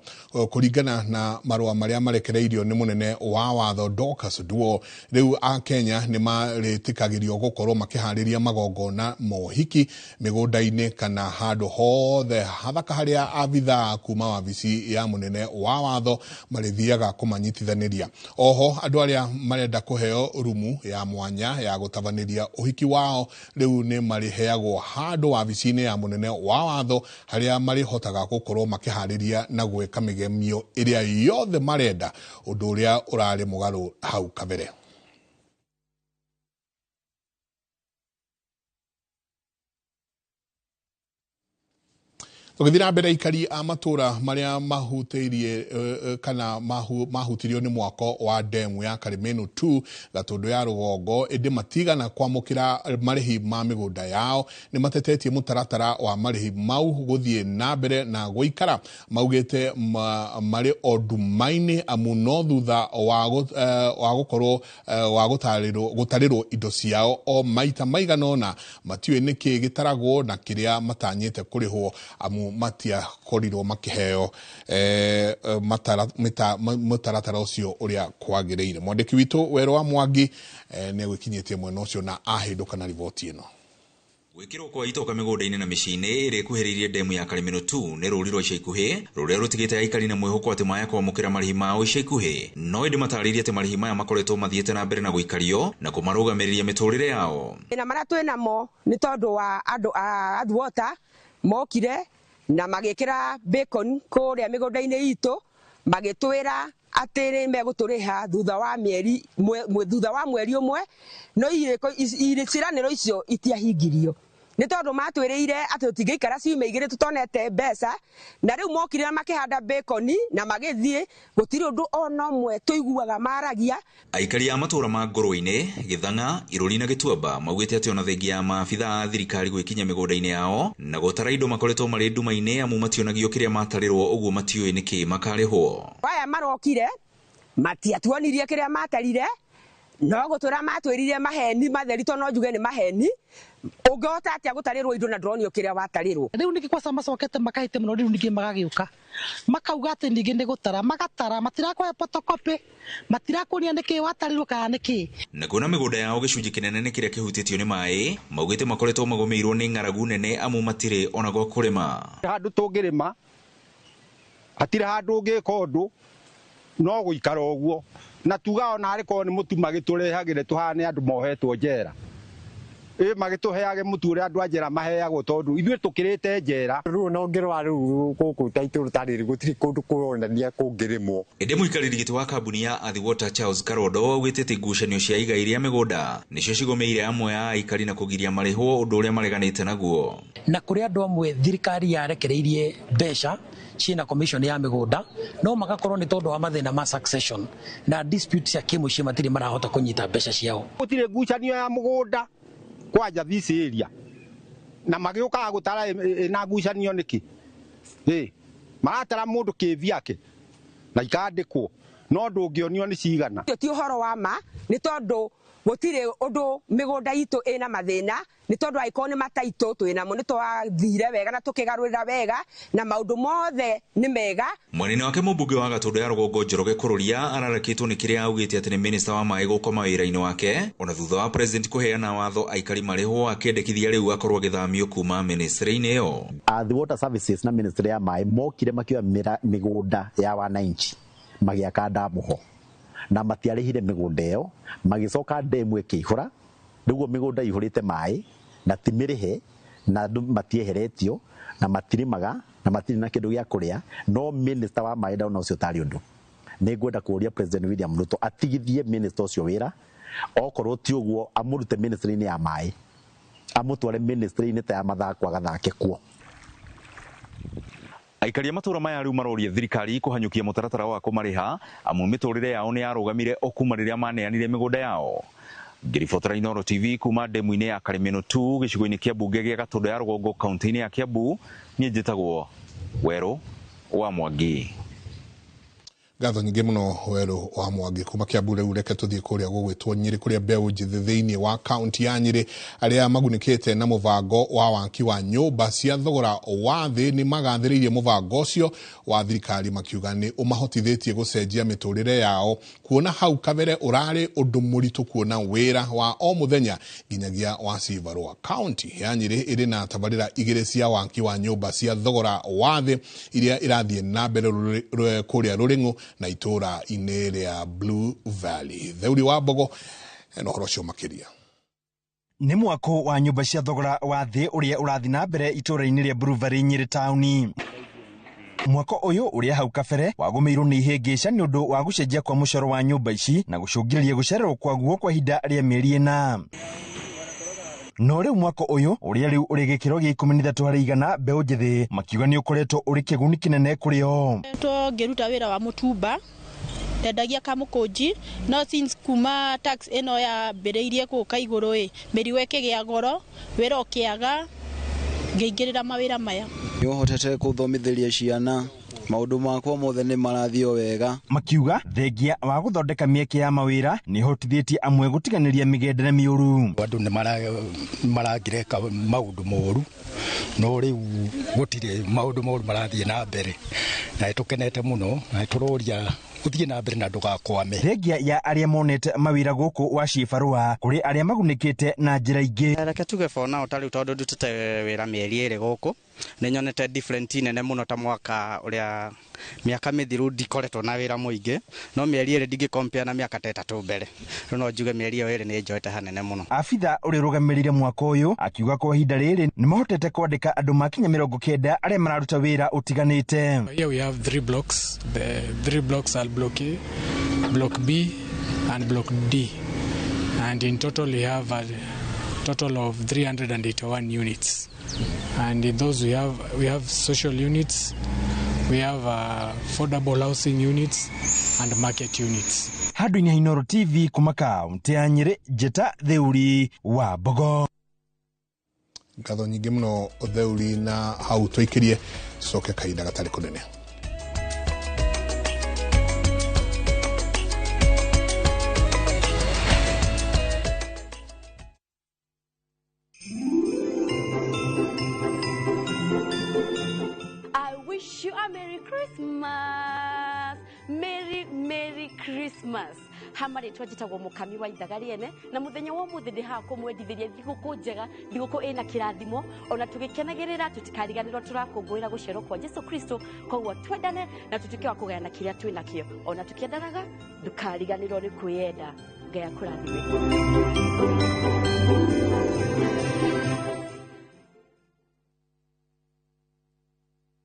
Kuringana na marua maria marekereirio ni munene wa watho Dorcas Duo, riu Akenya ni maritigagirio gukorwo makihariria magongona mohiki migunda-ini kana handu hothe hathaka haria abitha kuma wabici ya munene wa watho thiaga kumanyitithaniria. Oho andu aria marenda kuheo rumu ya mwanya ya gutavaniria uhiki wao riu ni mariheagwo handu wabici-ini ya munene wa watho haria marihotaga gukorwo makihariria na gwika migemio iria yothe marenda, undu uria urari mugaru hau kabere. Tugithira mbere ikari a matura maria mahutirie kana mahutirio ni mwako wa demu ya Karimeno 2 Gatundu ya Rugongo indi matigana kwamukira marihi ma migunda yao ni matetetie mutaratara wa marihi mau guthie na mbere na guikara maugite mari odumaini amuno thutha wa gukorwo wa gutarirwo indo ciao o maita maiganona matiwe niki gitaragwo na kiria matanyite kurihwo amu matia korirwo makiheo mutaratara ucio uria kwagiriire. Mwandiki witu Wero wa Mwangi ne gwikinyetie mwena ucio na ahinduka na riboti ino.
Gwikirwo kwa itoka migunda-ini na micini iri kuhiririe demu ya Karimeno 2 ni ruri rwa ica ikuhi ruria rutigite aikari na mwihoko ati maya kwamukira marihi mao ica ikuhi no indi mataririe ati marihi maya makoretwo mathiete na mbere na guikario na kumarugamiria miturire yao
na maria twinamo ni tondu wa andu a Athwater mokire na magikira bacon kuria migunda-ini itu magitwira atiri meguturiha thutha wa mweri umwe no ciraniro icio itiahingirio ni tondu matwiriire ati tutingiikara ciumia igiri tutonete mbeca na riu mokire makihanda bacon na magithie gutiri undu ona umwe tuiguaga maragia.
Aikari a matura ma Ngũrwe-ini, Githanga, Iruri na Gituamba maugite ati ona thengia maabitha a thirikari gwikinya migunda-ini yao na gutara indo makoretwo mari nduma-ini amu mationagio kiria matarirwo uguo matioi niki makarihwo.
Aya marokire matiatuonirie kiria matarire no gutura matwirire maheni matheri to no njuge ni maheni ungehota atia gutarirwo indo na ndronio kiria watarirwo
riu niki kwa sama macokete makahite muno riu niki magagiuka makauga ati ningi ni gutara magatara matirakoya photocopy matirakonia niki watarirwo kana niki
na kuna migunda yao gicunji kinene ni kiria kihutitio ni mai maugite makoretwo magomeirwo ni ng'aragu nene amu matire ona gwa kurima
handu tungirima atira handu ngika undu no guikara uguo na tuga ona ariko ni mutu magiturehagire tuhane andu mohetwo njera magituheage mutu uri andu njera maheagwo tondu ithuĩ tukirite njera
riu no ngirwa riu guku taituru tariri gutiri kundu kuronania kungirimwo
ende muikariri giti wa kambuni ya Athwater Charles Karodo augite ati ngucanio cia igai ria migunda nicio cigomeire amwe ya aikari na kugiria marihwo undu uria mareganite naguo
na kuri andu amwe thirikari yarekereirie mbeca ciina commission ya migunda no magakorwo ni tondu wa mathina ma succession na dispute cia kimuci matiri marahota kunyita mbeca ciao
gutire ngucanio ya mugunda kwanja this area na magiuka gutara na ngucanio niki maratara mundu kivi yake na ikandikwo no ndungionio ni cigana
ti uhoro wa ma ni tondu gutire undu migunda itu ina mathina ni tondu aikoni mataito twina mo ni twathire wega na tukigarurira wega na maundu mothe ni mega.
Mwanene wake mubunge wa Gatundu ya Rugongo Njoroge Kururia ararakitwo ni kiria augite ati ni minister wa mai gukoma wira-ini wake ona thutha wa president kuheana watho aikari marihwo akendekithia riu akorwo githamio kuma ministry-ini iyo.
Athwater Services na ministry ya mai mokire makioya migunda ya wananchi magiaka ndamuho na matiarihire migunda iyo magicoka demu ikihura niguo migunda ihurite mai na timirihe na matieheretio na matirimaga na matiri na kindu gia kuria no minister wa mai ndauna ucio tari undu ni ngwenda kuria president William Ruto atigithie minister ucio wira okorwo ti uguo amurute ministry-ini ya mai amutware ministry-ini ta ya mathako agathake kuo.
Aikari matura maya riu maroria thirikari kuhanyukia mutaratara wa kumariha amu miturire yao ni yarugamire okuma riria maneanire migunda yao. Ngiribotera Inooro TV kuma demu-ini ya Karimeno 2 gicigo-ini kia bunge gia Gatundu ya Rugongo kaunti-ini ya Kiambu nie njitagwo Wero wa Mwangi.
Gatho nyingi muno Wero wa Mwangi kuma Kiambu riu reke tuthie kuria gugwitwo Nyeri kuria mbeu njithi thiini wa kaunti ya Nyeri aria magunikite na muvango wa waki wa nyumba cia thogora wa thi ni magathiririe muvango ucio wa thirikari makiuga ni umahotithitie gucenjia miturire yao kuona hau kabere urari undu muritu kuona wira wa o muthenya nginyagia wa cibarua. Kaunti ya Nyeri iri na tabarira igiri cia waki wa nyumba cia thogora wa thi iria irathie na mbere kuria Ruringu na itura ine ya Blue Valley. Theuri wa Bogo no horocio makiria.
Ni mwako wa nyumba cia thogora wa thi uria urathi na mbere itura-ini ria Blue Valley Nyeri tauni. Mwako uyu uria hau kabere wagomeirwo ni ihingica ni undu wa gucenjia kwa mucoro wa nyumba ici na gucungiriria gucererwo kwa guo kwa hinda ria mieri ina. no riu mwako uyu uria riu uri gikiro gia 13% mbeu njithi makiuga ni ukoretwo uri kiguni kinene kuri o
ngiruta wira wa mutumba ndendagia kamukunji no since kuma tax eno ya mbiriirie kuka iguru mirigo ikigia goro wira ukiaga ngeingirira mawira maya
ni uhotete kuthomithiria ciana maundu makwa mothe ni marathio wega
makiuga thengia wa guthondeka mieke ya mawira ni hotithietie amwe gutiganiria migendere miuru
andu ni maragireka maundu moru no riu gutire maundu moru marathie na mbere na tukenete muno na turoria kuthie na mbere na ndugakwame
thengia ya aria monete mawira guku wa cibarua kuri aria magunikite na njira ingi
reke tuge for now tari tondu ndutite wira mieri iri guku ni nyonete different nene muno ta mwaka uria miaka mithiru ndikoretwo na wira muingi no mieri iri ndingi compare na miaka 3 mbere no njuge mieri iri ni njoete hanene muno
afitha uri rugamirire mwaka uyu akiuga kwa ihinda riri ni mahotete kwandika andu makinya 90 aria mararuta wira utiganite.
Here we have 3 blocks. The 3 blocks are block A, block B and block D, and in total we have a total of 381 units. And in those we have social units, we have affordable housing units and market units.
Handu-ini ha Inooro TV kuma kaunti ya Nyeri, Njeta Theuri wa Bogo.
Ngatho nyingi muno Theuri, na hau twikirie coke kahinda gatari kunene.
Merry Christmas. Hamari twajitagwo mukami wa ithagari ene na muthenya wa muthi ndi ha kumwendithiria thiguku njega, thiguku ina kirathimo, ona tugikenagirira tutikariganirwo turakungwira gucerwo kwa Jesu Kristo. Koguo twendane na tutuke wa kugayana kiria twina kio, ona tukiendanaga ndukariganirwo ni kwiyenda. Ngai akurathime.